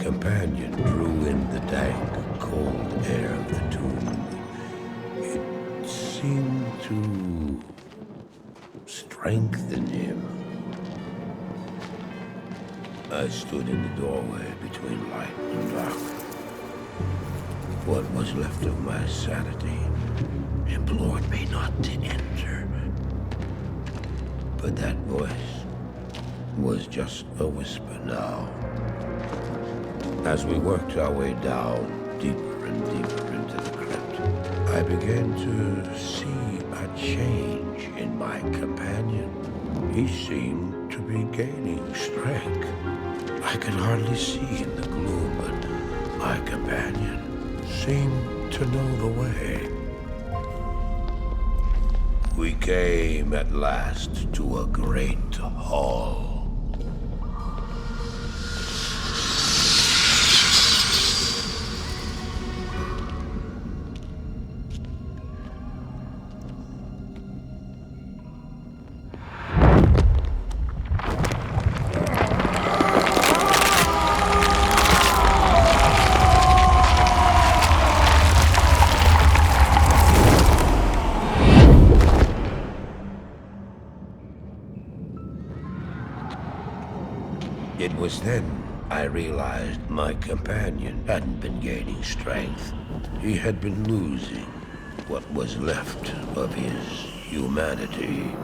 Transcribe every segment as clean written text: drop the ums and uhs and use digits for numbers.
companion drew in the dank, cold air of the tomb, it seemed to strengthen him. I stood in the doorway between light and dark. What was left of my sanity implored me not to enter. But that voice was just a whisper now. As we worked our way down, deeper and deeper into the crypt, I began to see a change in my companion. He seemed to be gaining strength. I could hardly see in the gloom, but my companion seemed to know the way. We came at last to a great hall. It was then I realized my companion hadn't been gaining strength. He had been losing what was left of his humanity.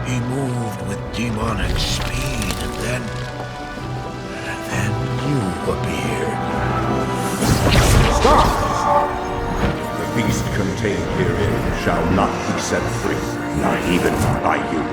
He moved with demonic speed, and then you appeared. Stop! The beast contained herein shall not be set free, not even by you.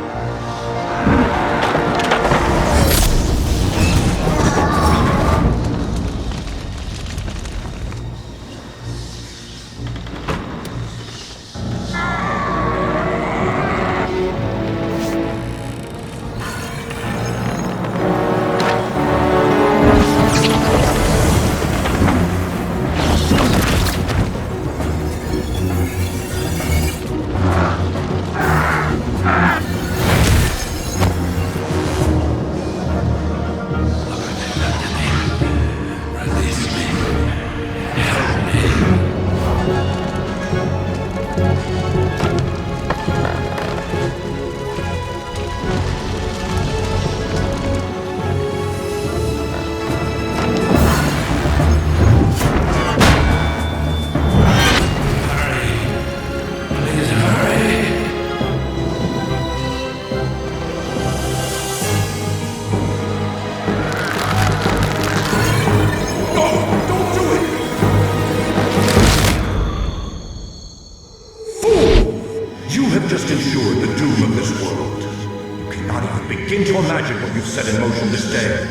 Just ensured the doom of this world. You cannot even begin to imagine what you've set in motion this day.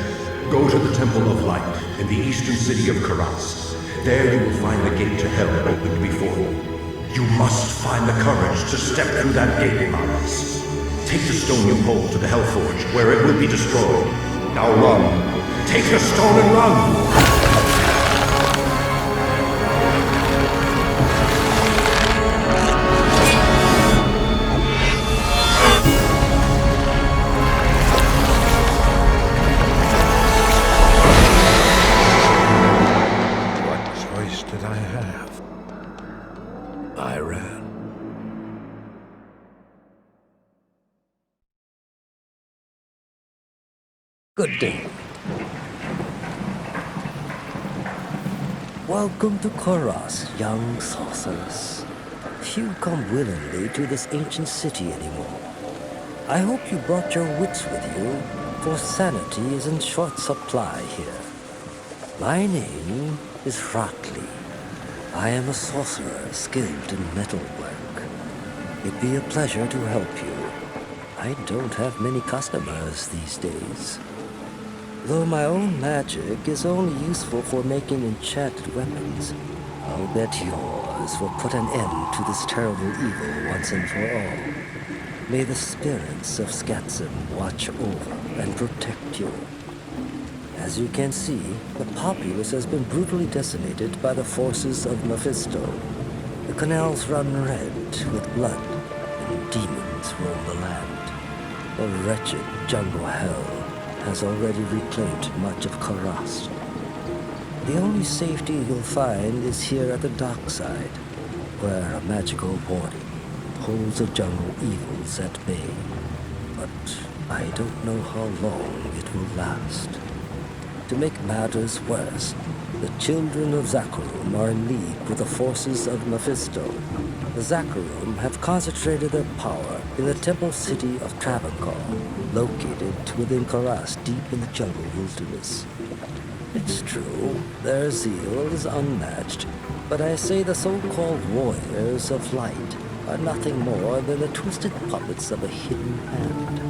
Go to the Temple of Light in the eastern city of Karas. There you will find the gate to hell opened before you. You must find the courage to step through that gate, Miles. Take the stone you hold to the Hellforge, where it will be destroyed. Now run. Take the stone and run! I ran. Good day. Welcome to Karas, young sorceress. Few come willingly to this ancient city anymore. I hope you brought your wits with you, for sanity is in short supply here. My name is Ratley. I am a sorcerer skilled in metalwork. It'd be a pleasure to help you. I don't have many customers these days. Though my own magic is only useful for making enchanted weapons, I'll bet yours will put an end to this terrible evil once and for all. May the spirits of Skatzen watch over and protect you. As you can see, the populace has been brutally decimated by the forces of Mephisto. The canals run red with blood, and demons roam the land. The wretched jungle hell has already reclaimed much of Karast. The only safety you'll find is here at the dockside, where a magical warning holds the jungle evils at bay. But I don't know how long it will last. To make matters worse, the children of Zakharum are in league with the forces of Mephisto. The Zakharum have concentrated their power in the temple city of Travancore, located within Karast deep in the jungle wilderness. It's true, their zeal is unmatched, but I say the so-called warriors of light are nothing more than the twisted puppets of a hidden hand.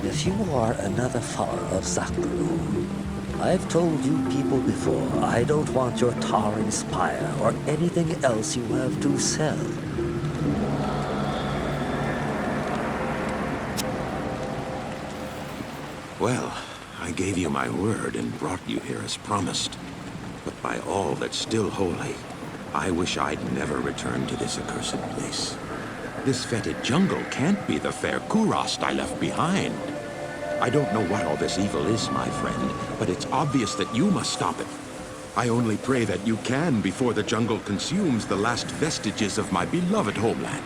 If you are another follower of Zakharum, I've told you people before, I don't want your towering spire or anything else you have to sell. Well, I gave you my word and brought you here as promised. But by all that's still holy, I wish I'd never returned to this accursed place. This fetid jungle can't be the fair Kurast I left behind. I don't know what all this evil is, my friend, but it's obvious that you must stop it. I only pray that you can before the jungle consumes the last vestiges of my beloved homeland.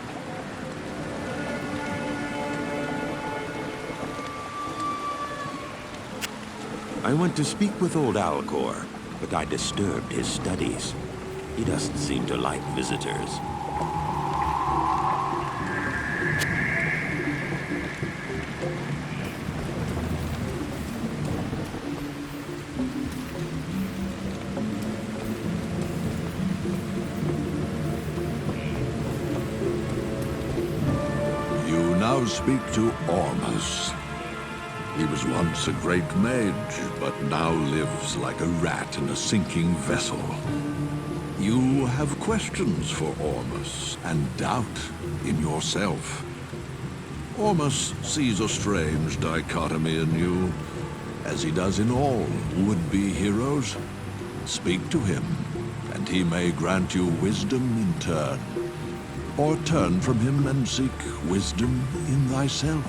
I went to speak with old Alcor, but I disturbed his studies. He doesn't seem to like visitors. You now speak to Ormus. He was once a great mage, but now lives like a rat in a sinking vessel. You have questions for Ormus, and doubt in yourself. Ormus sees a strange dichotomy in you, as he does in all would-be heroes. Speak to him, and he may grant you wisdom in turn. Or turn from him and seek wisdom in thyself.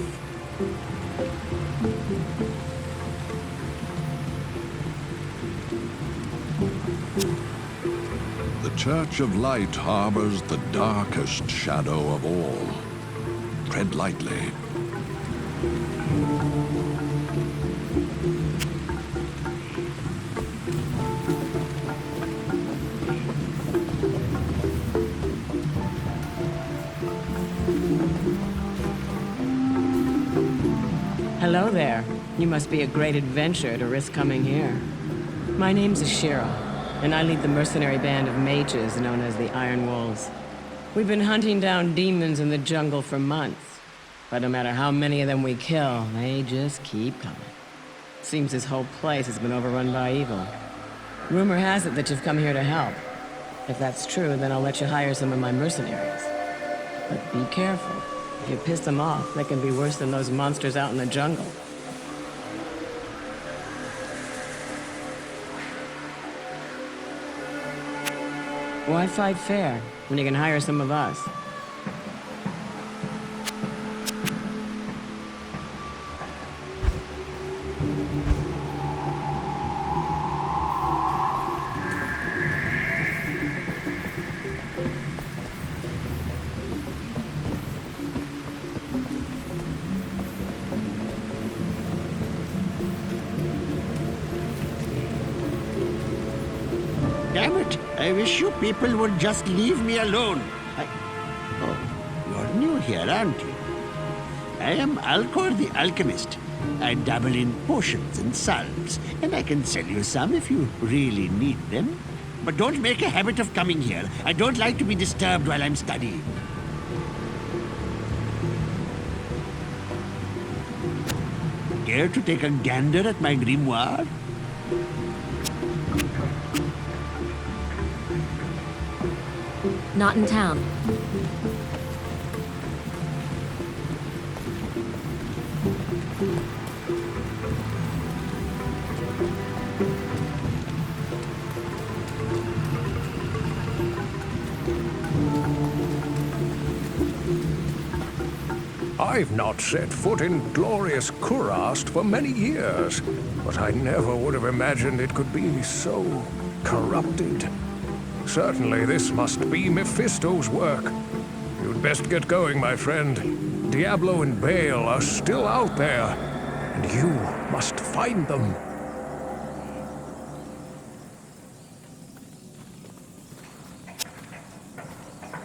The Church of Light harbors the darkest shadow of all. Tread lightly. Hello there. You must be a great adventurer to risk coming here. My name's Ashira, and I lead the mercenary band of mages known as the Iron Wolves. We've been hunting down demons in the jungle for months, but no matter how many of them we kill, they just keep coming. Seems this whole place has been overrun by evil. Rumor has it that you've come here to help. If that's true, then I'll let you hire some of my mercenaries. But be careful. If you piss them off, they can be worse than those monsters out in the jungle. Why fight fair when you can hire some of us? Damn it! I wish you people would just leave me alone. Oh, you're new here, aren't you? I am Alcor the Alchemist. I dabble in potions and salves, and I can sell you some if you really need them. But don't make a habit of coming here. I don't like to be disturbed while I'm studying. Care to take a gander at my grimoire? Not in town. I've not set foot in glorious Kurast for many years, but I never would have imagined it could be so corrupted. Certainly this must be Mephisto's work. You'd best get going, my friend. Diablo and Baal are still out there, and you must find them.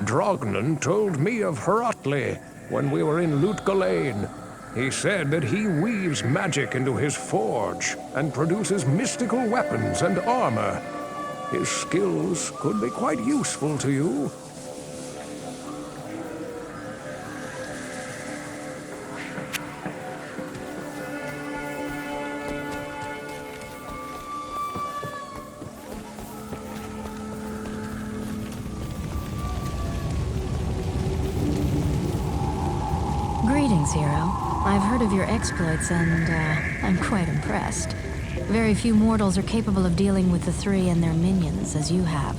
Drognan told me of Heratli when we were in Lutgolain. He said that he weaves magic into his forge and produces mystical weapons and armor. His skills could be quite useful to you. Greetings, hero. I've heard of your exploits and, I'm quite impressed. Very few mortals are capable of dealing with the three and their minions as you have.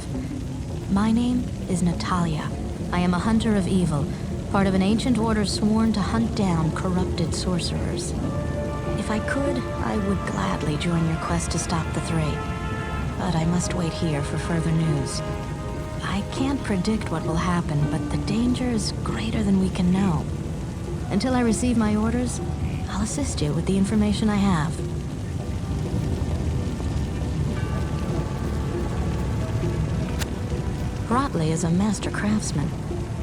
My name is Natalia. I am a hunter of evil, part of an ancient order sworn to hunt down corrupted sorcerers. If I could, I would gladly join your quest to stop the three. But I must wait here for further news. I can't predict what will happen, but the danger is greater than we can know. Until I receive my orders, I'll assist you with the information I have. Heratli is a master craftsman.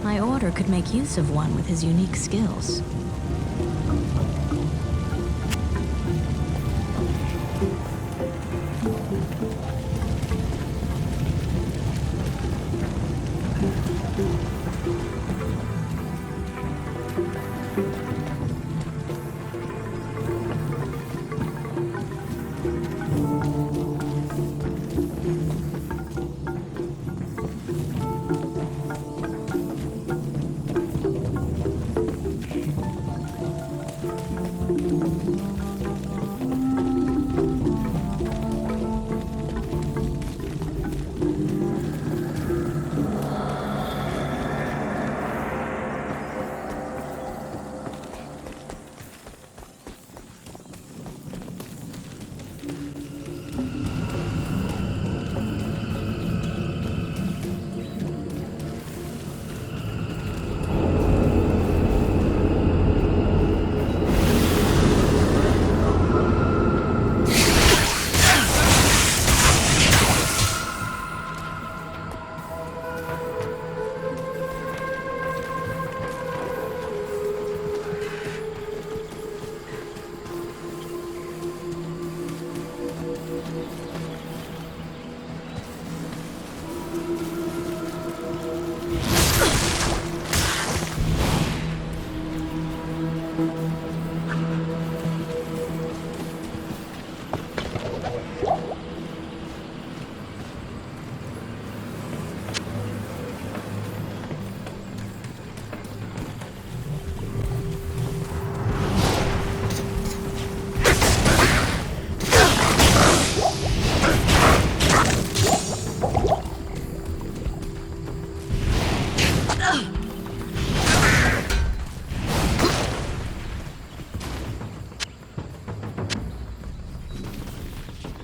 My order could make use of one with his unique skills.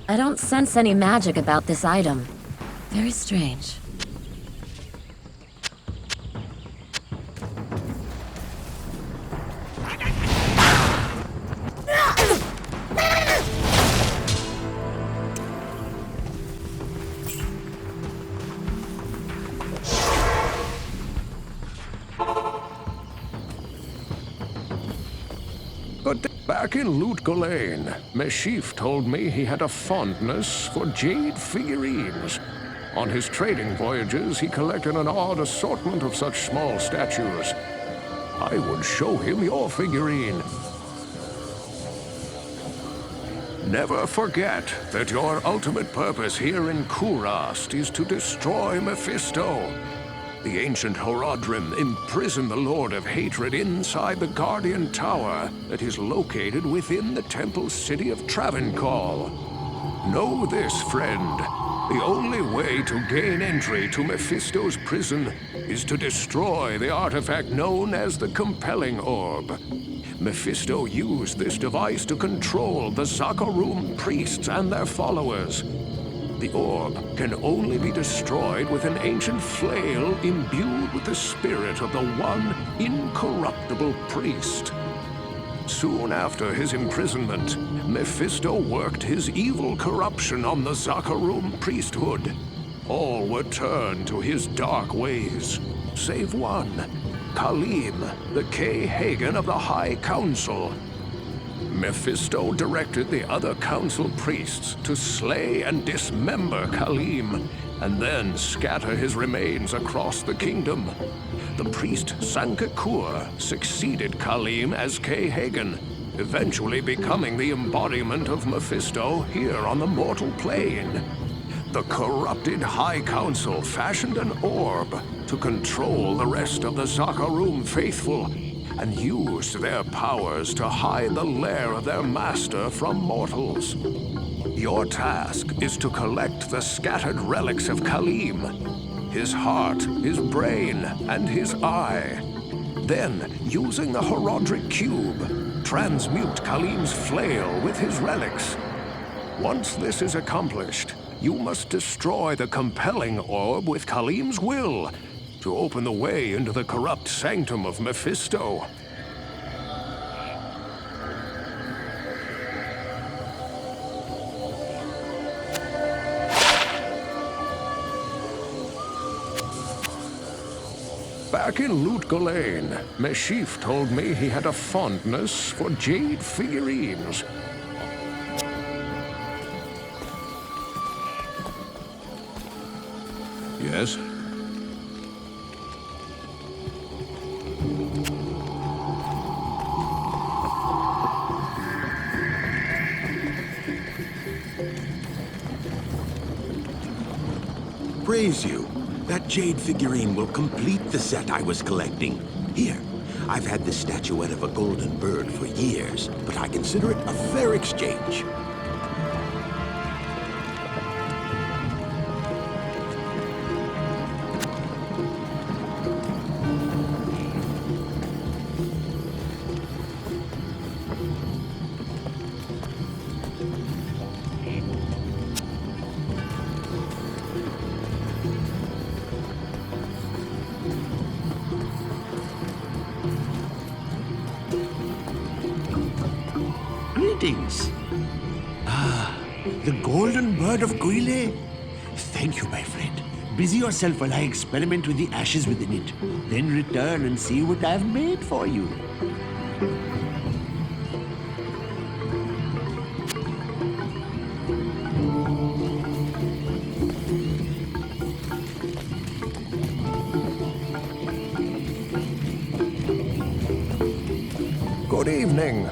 I don't sense any magic about this item. Very strange. Back in Lutgolain, Meshif told me he had a fondness for jade figurines. On his trading voyages, he collected an odd assortment of such small statues. I would show him your figurine. Never forget that your ultimate purpose here in Kurast is to destroy Mephisto. The ancient Horadrim imprisoned the Lord of Hatred inside the Guardian Tower that is located within the temple city of Travancore. Know this, friend. The only way to gain entry to Mephisto's prison is to destroy the artifact known as the Compelling Orb. Mephisto used this device to control the Zakarum priests and their followers. The orb can only be destroyed with an ancient flail imbued with the spirit of the one incorruptible priest. Soon after his imprisonment, Mephisto worked his evil corruption on the Zakarum priesthood. All were turned to his dark ways, save one, Khalim, the K-Hagen of the High Council. Mephisto directed the other council priests to slay and dismember Khalim, and then scatter his remains across the kingdom. The priest Sankakur succeeded Khalim as K-Hagen, eventually becoming the embodiment of Mephisto here on the mortal plane. The corrupted High Council fashioned an orb to control the rest of the Zakarum faithful, and used their powers to hide the lair of their master from mortals. Your task is to collect the scattered relics of Khalim, his heart, his brain, and his eye. Then, using the Horadric Cube, transmute Khalim's flail with his relics. Once this is accomplished, you must destroy the Compelling Orb with Khalim's will, to open the way into the corrupt sanctum of Mephisto. Back in Lut Gholein, Meshif told me he had a fondness for jade figurines. Yes? Praise you. That jade figurine will complete the set I was collecting. Here, I've had this statuette of a golden bird for years, but I consider it a fair exchange. Greetings. Ah, the golden bird of Guile. Thank you, my friend. Busy yourself while I experiment with the ashes within it. Then return and see what I've made for you. Good evening.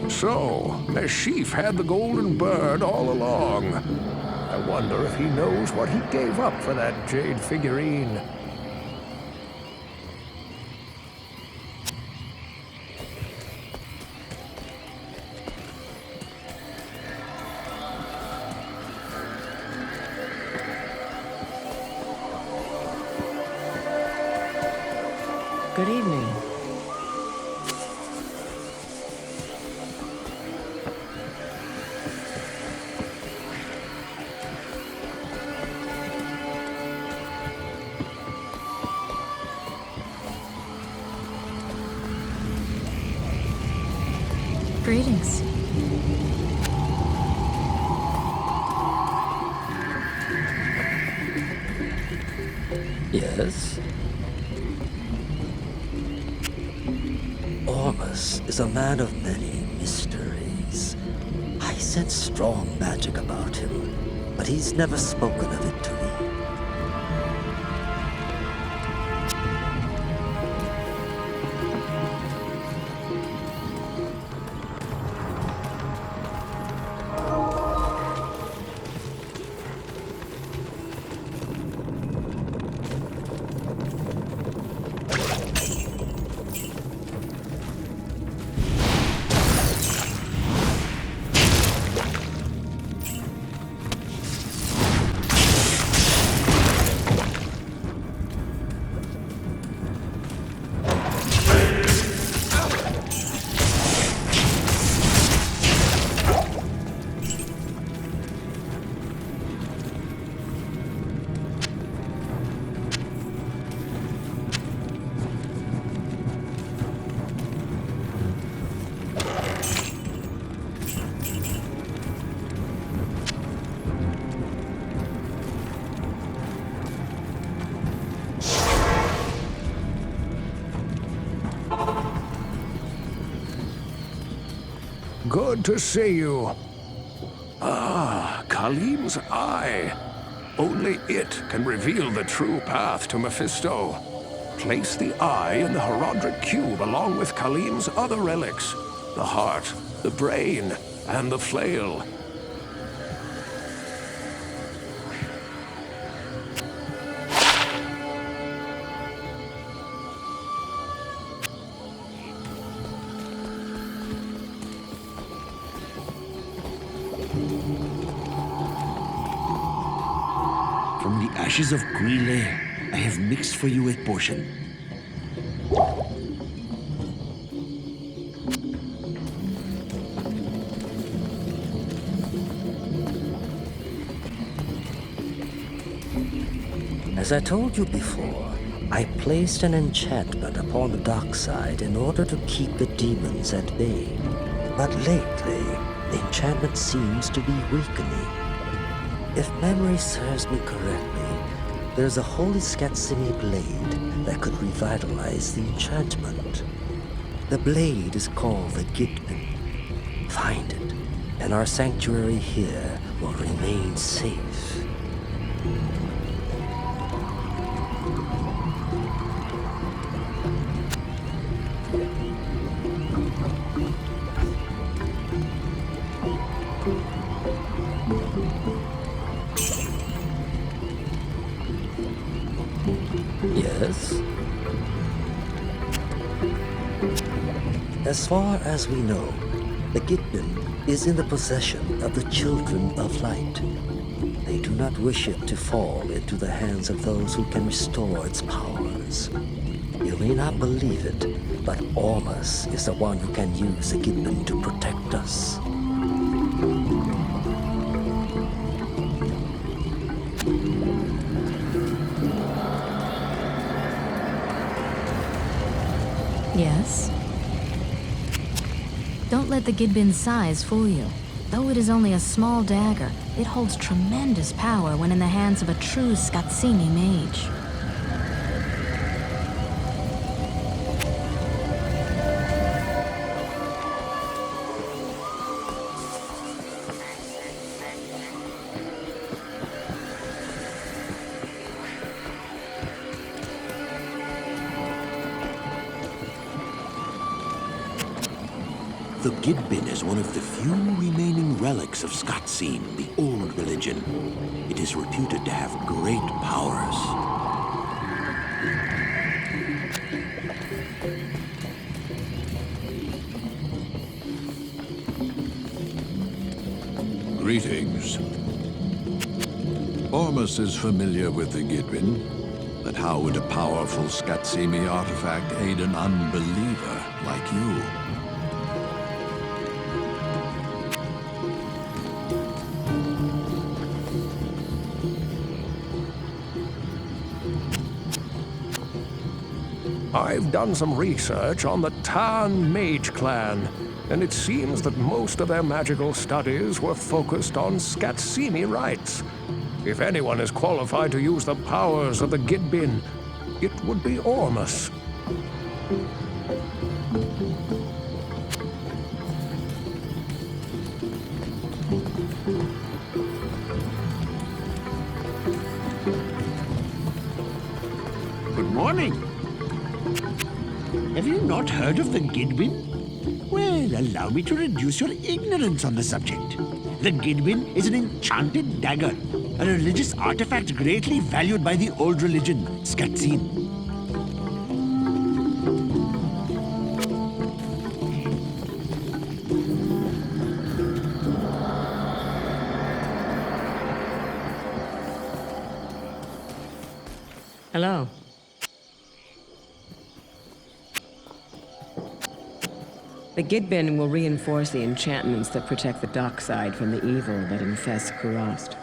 So, Meshif had the golden bird all along. I wonder if he knows what he gave up for that jade figurine. Good evening. Greetings. Yes? Ormus is a man of many mysteries. I sense strong magic about him, but he's never spoken of it to me. Good to see you. Ah, Khalim's eye. Only it can reveal the true path to Mephisto. Place the eye in the Herodric Cube along with Khalim's other relics. The heart, the brain, and the flail. From the ashes of Guile, I have mixed for you a potion. As I told you before, I placed an enchantment upon the dark side in order to keep the demons at bay. But lately, the enchantment seems to be weakening. If memory serves me correctly, there's a holy Skatsimi blade that could revitalize the enchantment. The blade is called the Gitbin. Find it, and our sanctuary here will remain safe. Yes? As far as we know, the Gitbin is in the possession of the Children of Light. They do not wish it to fall into the hands of those who can restore its powers. You may not believe it, but Ormus is the one who can use the Gitbin to protect us. Yes? Don't let the Gidbin's size fool you. Though it is only a small dagger, it holds tremendous power when in the hands of a true Skatsimi mage. The Gidbin is one of the few remaining relics of Skatsim, the old religion. It is reputed to have great powers. Greetings. Ormus is familiar with the Gidbin, but how would a powerful Skatsimi artifact aid an unbeliever like you? I've done some research on the Tarn Mage Clan, and it seems that most of their magical studies were focused on Skatsimi rites. If anyone is qualified to use the powers of the Gidbin, it would be Ormus. Good morning. Have you not heard of the Gidbin? Well, allow me to reduce your ignorance on the subject. The Gidbin is an enchanted dagger, a religious artifact greatly valued by the old religion, Skatsin. Hello. The Gidbin will reinforce the enchantments that protect the dark side from the evil that infests Kurast.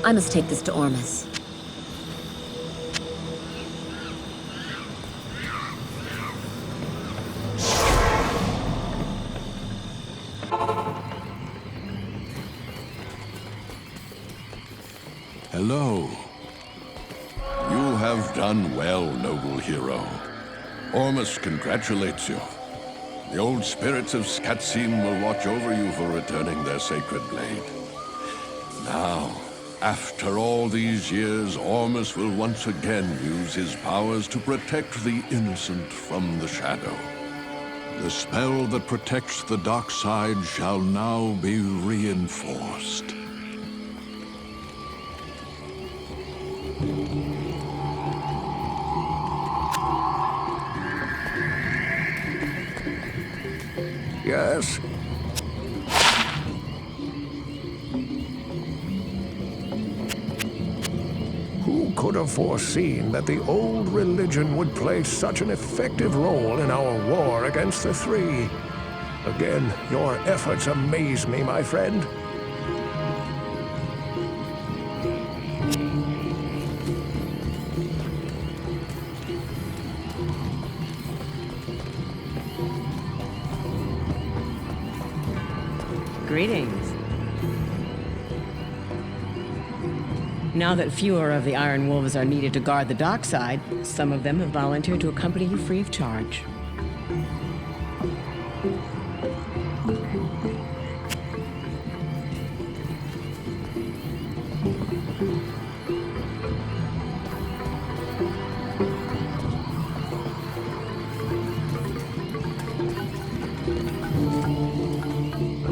I must take this to Ormus. Hello. You have done well, noble hero. Ormus congratulates you. The old spirits of Skatsim will watch over you for returning their sacred blade. Now, after all these years, Ormus will once again use his powers to protect the innocent from the shadow. The spell that protects the dark side shall now be reinforced. Yes? Who could have foreseen that the old religion would play such an effective role in our war against the Three? Again, your efforts amaze me, my friend. Greetings. Now that fewer of the Iron Wolves are needed to guard the dock side, some of them have volunteered to accompany you free of charge.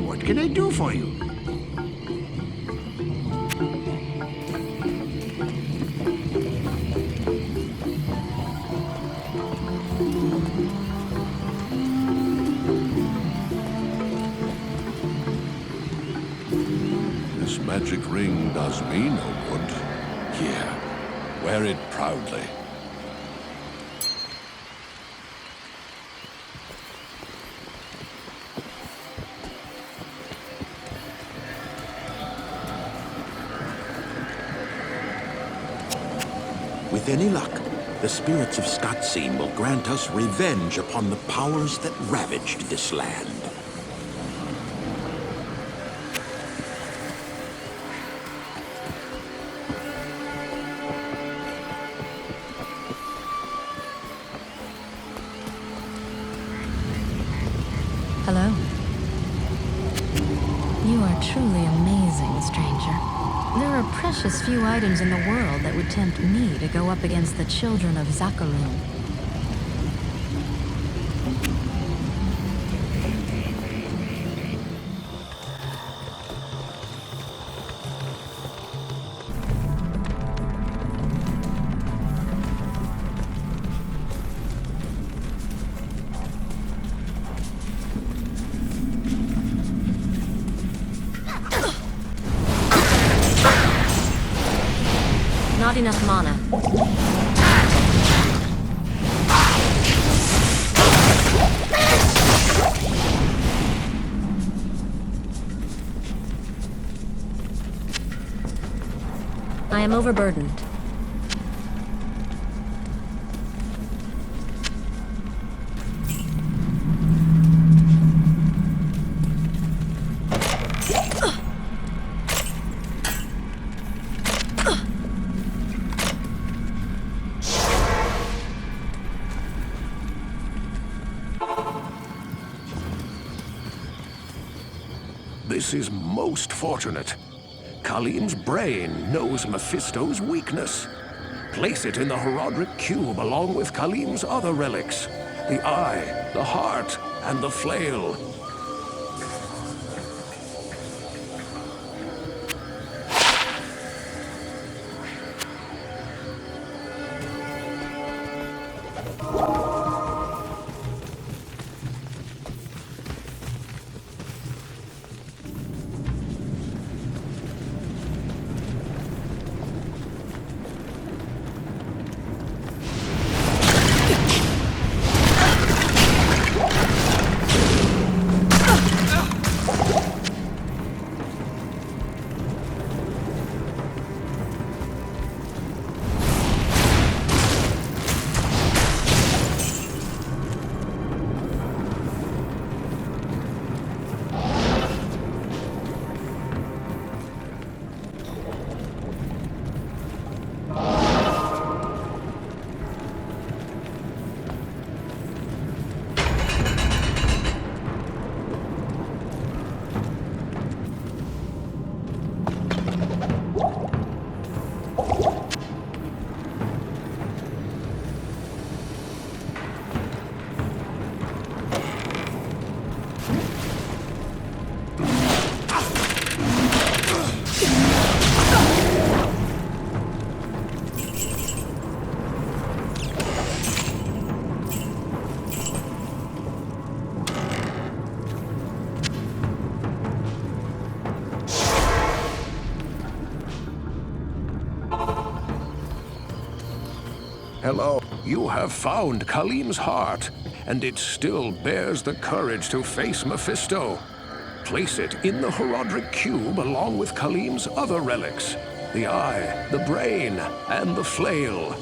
What can I do for you? This magic ring does me no good. Here, wear it proudly. With any luck, the spirits of Skatsim will grant us revenge upon the powers that ravaged this land. Hello. You are truly amazing, stranger. There are precious few items in the world that would tempt me to go up against the children of Zakarum. Not enough mana. I am overburdened. This is most fortunate. Khalim's brain knows Mephisto's weakness. Place it in the Herodric Cube along with Khalim's other relics. The eye, the heart, and the flail. Hello. You have found Khalim's heart, and it still bears the courage to face Mephisto. Place it in the Horodric Cube along with Khalim's other relics. The eye, the brain, and the flail.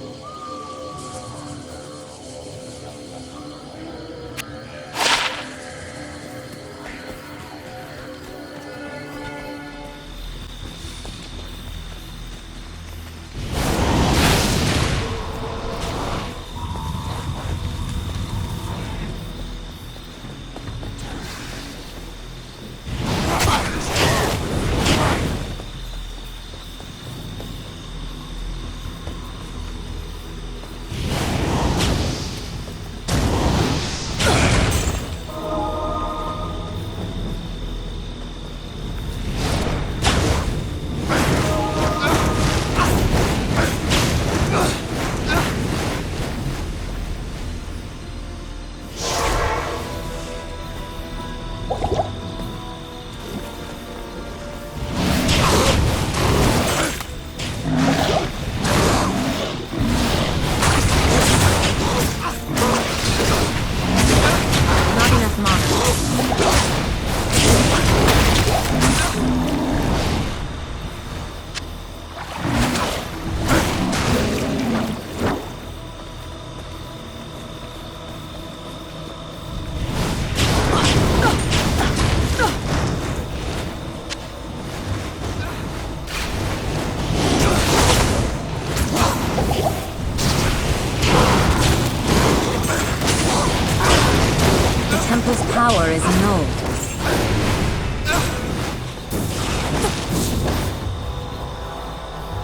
Power is null.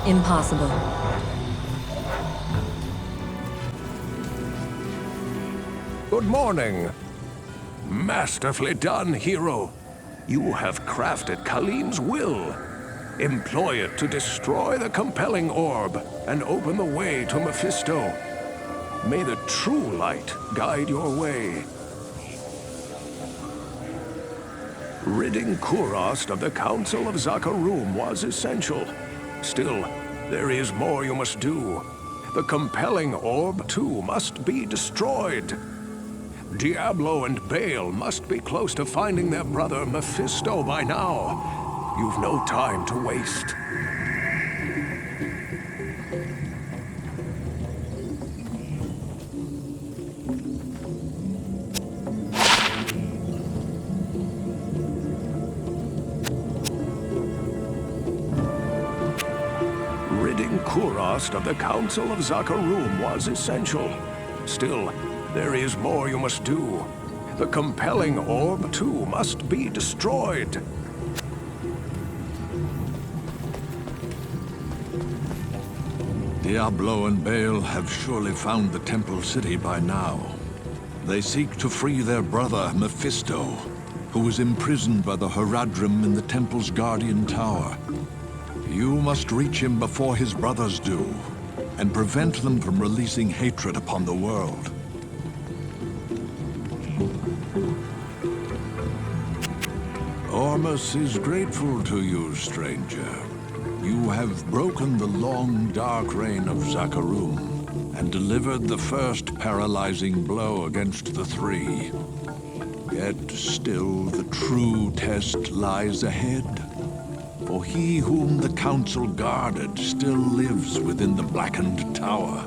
Impossible. Good morning. Masterfully done, hero. You have crafted Khalim's will. Employ it to destroy the compelling orb and open the way to Mephisto. May the true light guide your way. Ridding Kurast of the Council of Zakarum was essential. Still, there is more you must do. The compelling orb, too, must be destroyed. Diablo and Baal must be close to finding their brother Mephisto by now. You've no time to waste. Kurast of the Council of Zakarum was essential. Still, there is more you must do. The compelling orb, too, must be destroyed. Diablo and Baal have surely found the Temple City by now. They seek to free their brother, Mephisto, who is imprisoned by the Horadrim in the Temple's Guardian Tower. You must reach him before his brothers do, and prevent them from releasing hatred upon the world. Ormus is grateful to you, stranger. You have broken the long, dark reign of Zakarum, and delivered the first paralyzing blow against the three. Yet still the true test lies ahead. For he whom the Council guarded still lives within the blackened tower.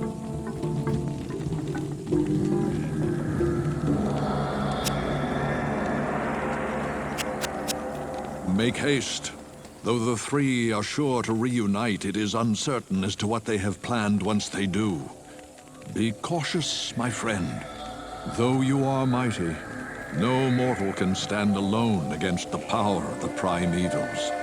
Make haste. Though the three are sure to reunite, it is uncertain as to what they have planned once they do. Be cautious, my friend. Though you are mighty, no mortal can stand alone against the power of the primevals.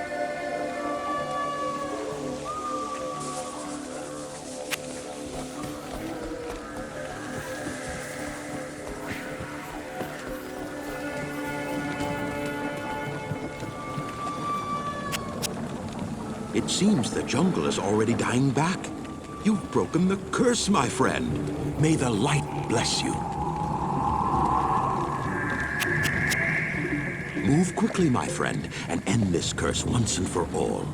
It seems the jungle is already dying back. You've broken the curse, my friend. May the light bless you. Move quickly, my friend, and end this curse once and for all.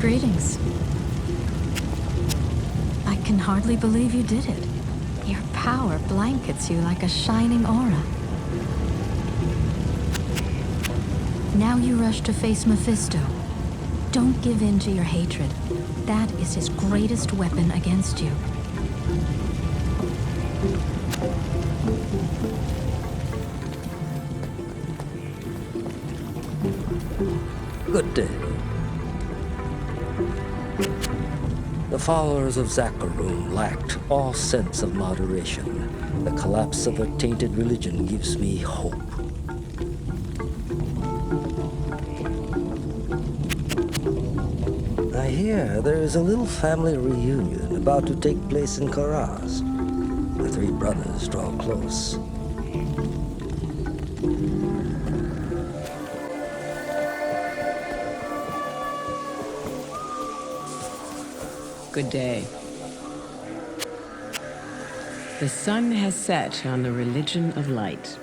Greetings. I can hardly believe you did it. Your power blankets you like a shining aura. Now you rush to face Mephisto. Don't give in to your hatred. That is his greatest weapon against you. Good day. The followers of Zakarum lacked all sense of moderation. The collapse of a tainted religion gives me hope. I hear there is a little family reunion about to take place in Karaz. The three brothers draw close. Good day. The sun has set on the religion of light.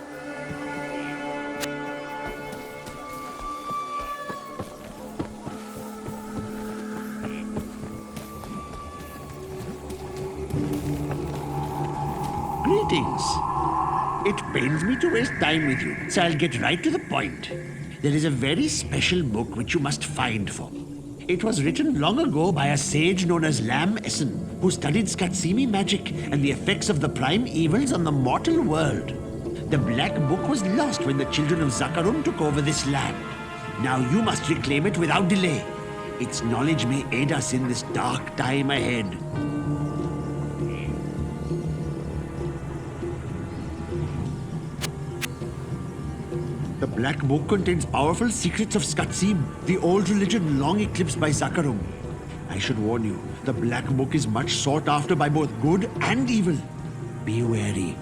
Greetings. It pains me to waste time with you, so I'll get right to the point. There is a very special book which you must find for me. It was written long ago by a sage known as Lam Essen, who studied Skatsimi magic and the effects of the prime evils on the mortal world. The Black Book was lost when the children of Zakarum took over this land. Now you must reclaim it without delay. Its knowledge may aid us in this dark time ahead. The Black Book contains powerful secrets of Skatsim, the old religion long eclipsed by Zakarum. I should warn you, the Black Book is much sought after by both good and evil. Be wary.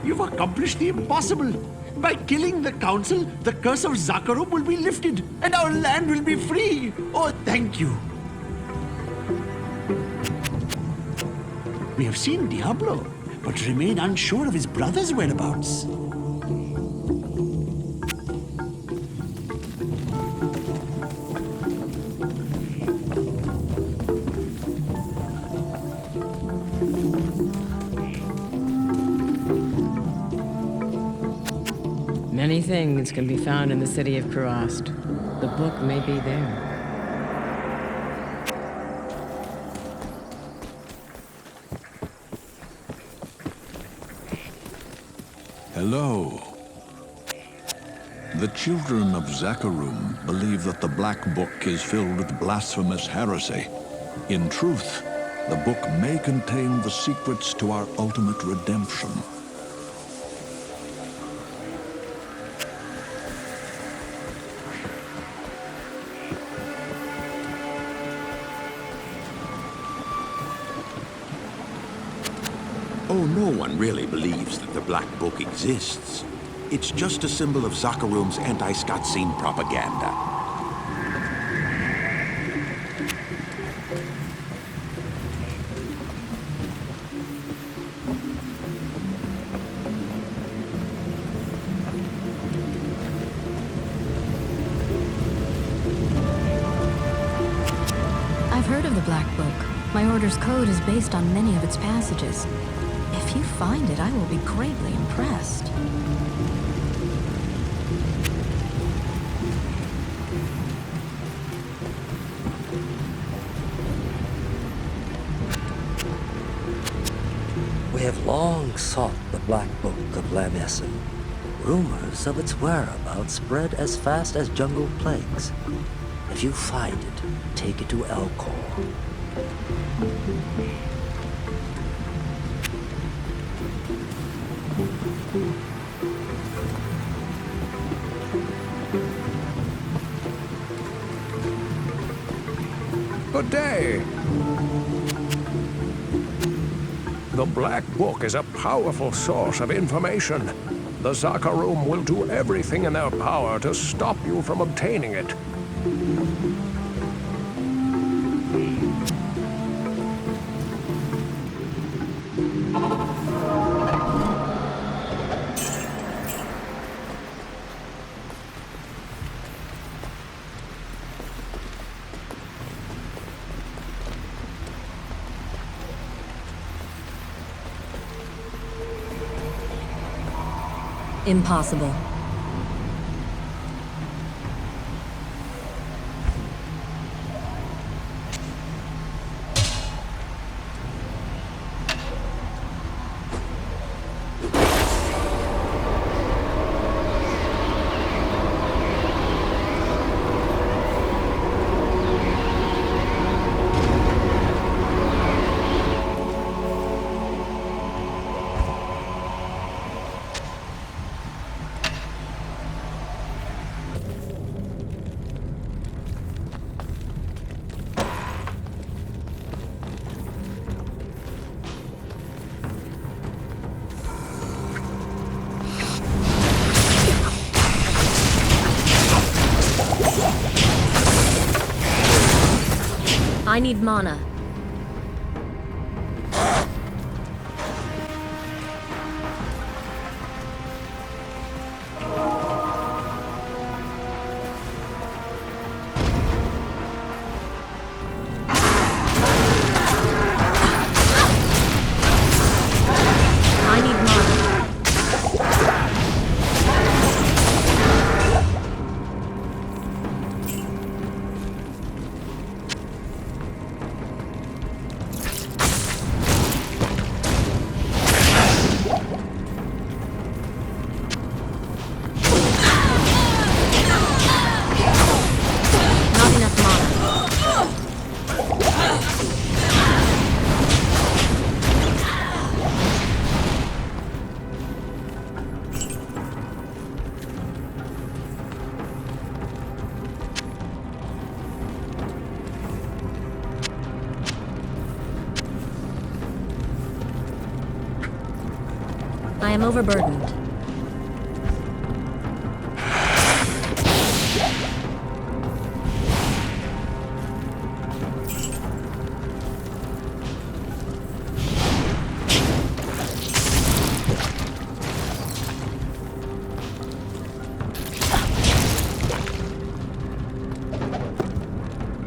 You've accomplished the impossible. By killing the council, the curse of Zakarum will be lifted, and our land will be free. Oh, thank you. We have seen Diablo, but remain unsure of his brother's whereabouts. Many things can be found in the city of Kurast. The book may be there. Hello. The children of Zakarum believe that the Black Book is filled with blasphemous heresy. In truth, the book may contain the secrets to our ultimate redemption. Oh, no one really believes that the Black Book exists. It's just a symbol of Zakarum's anti-Skatsim propaganda. I've heard of the Black Book. My order's code is based on many of its passages. If you find it, I will be greatly impressed. We have long sought the Black Book of Lam Essen. Rumors of its whereabouts spread as fast as jungle plagues. If you find it, take it to Elcor. Good day. The Black Book is a powerful source of information. The Zakarum will do everything in their power to stop you from obtaining it. Impossible. I need mana. I need mana. Not enough mana. I am overburdened.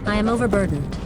I am overburdened.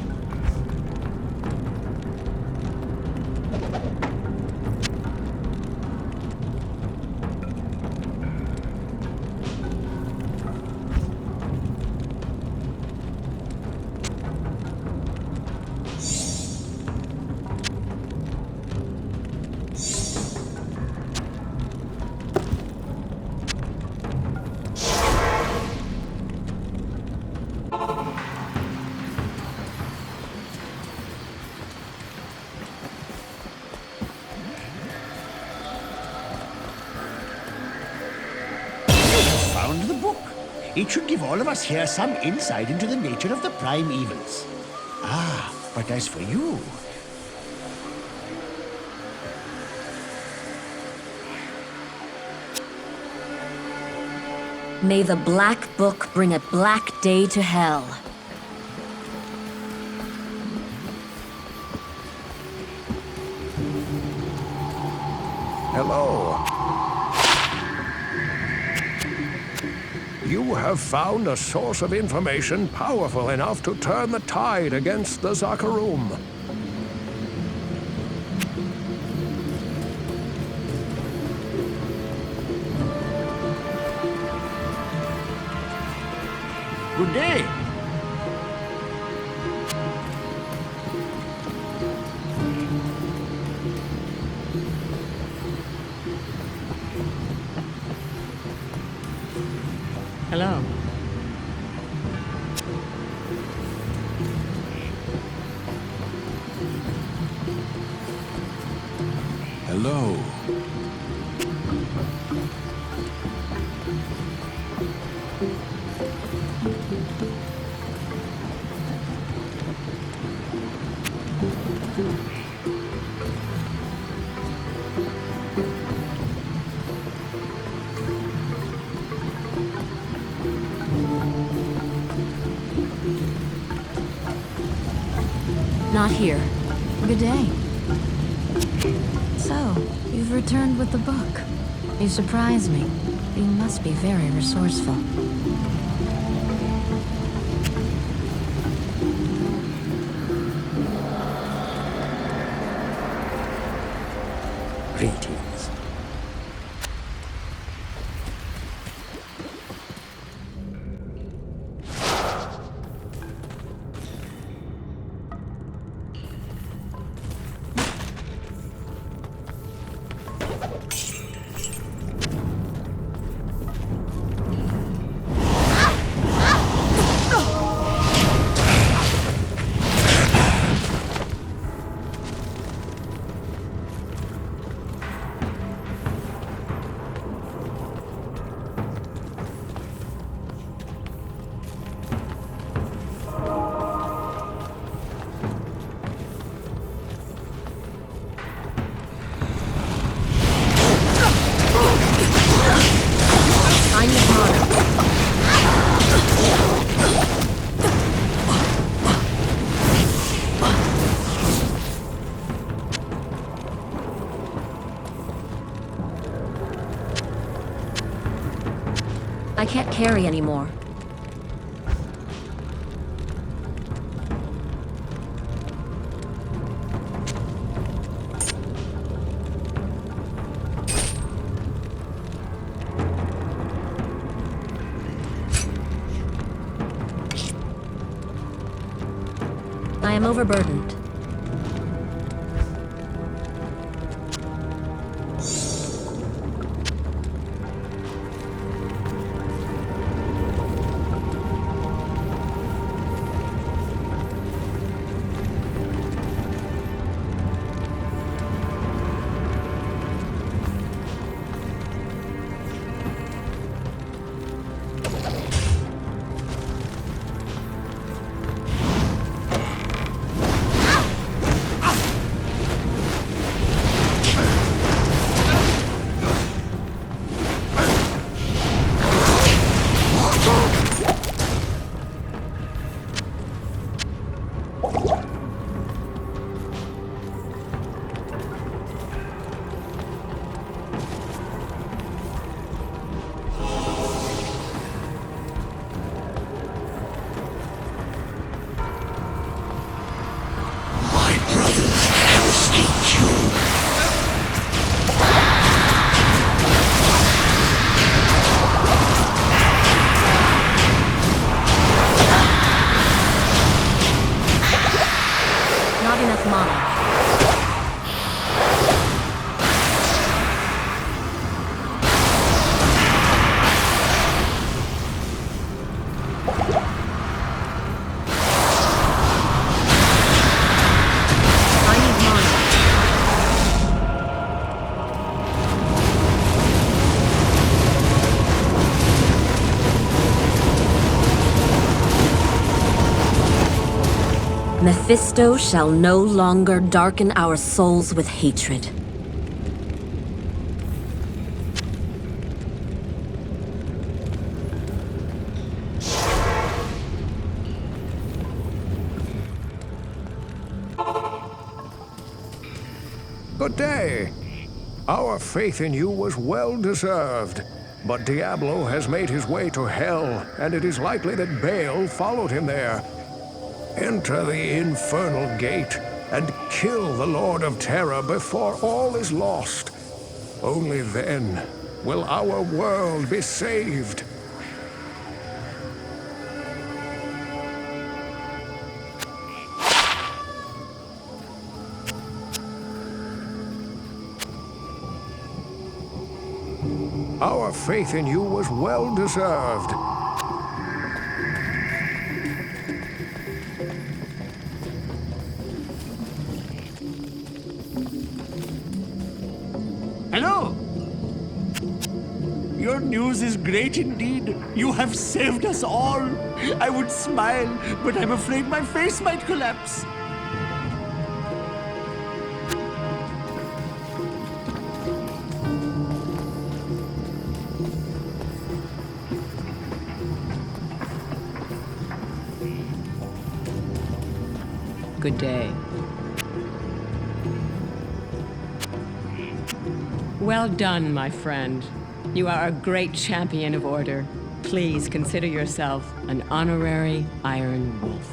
Found the book. It should give all of us here some insight into the nature of the prime evils. Ah, but as for you... May the Black Book bring a black day to hell. Hello. You have found a source of information powerful enough to turn the tide against the Zakarum. Good day. Hello. Hello. Not here. Good day. So, you've returned with the book. You surprise me. You must be very resourceful. Greetings. I can't carry anymore. I am overburdened. Not enough mana. I need mana. Mephisto shall no longer darken our souls with hatred. Good day. Our faith in you was well deserved. But Diablo has made his way to hell, and it is likely that Baal followed him there. Enter the infernal gate and kill the Lord of Terror before all is lost. Only then will our world be saved. Our faith in you was well deserved. Hello! Your news is great indeed. You have saved us all. I would smile, but I'm afraid my face might collapse. Good day. Well done, my friend. You are a great champion of order. Please consider yourself an honorary Iron Wolf.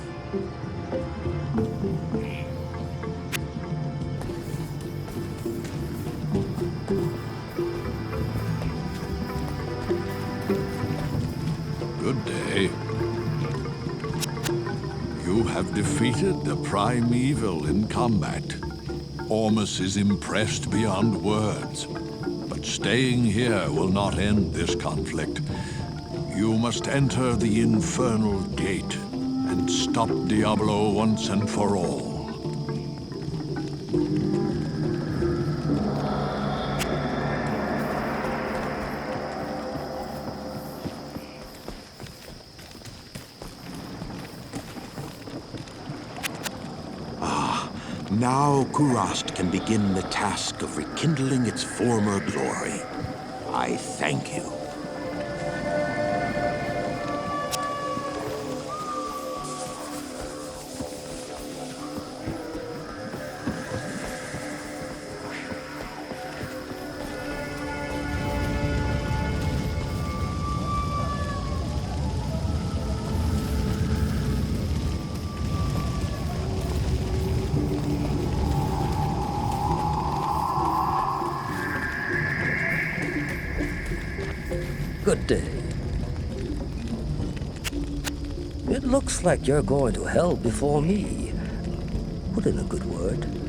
Good day. You have defeated the primeval in combat. Ormus is impressed beyond words. But staying here will not end this conflict. You must enter the infernal gate and stop Diablo once and for all. Now Kurast can begin the task of rekindling its former glory. I thank you. Good day. It looks like you're going to hell before me. Put in a good word.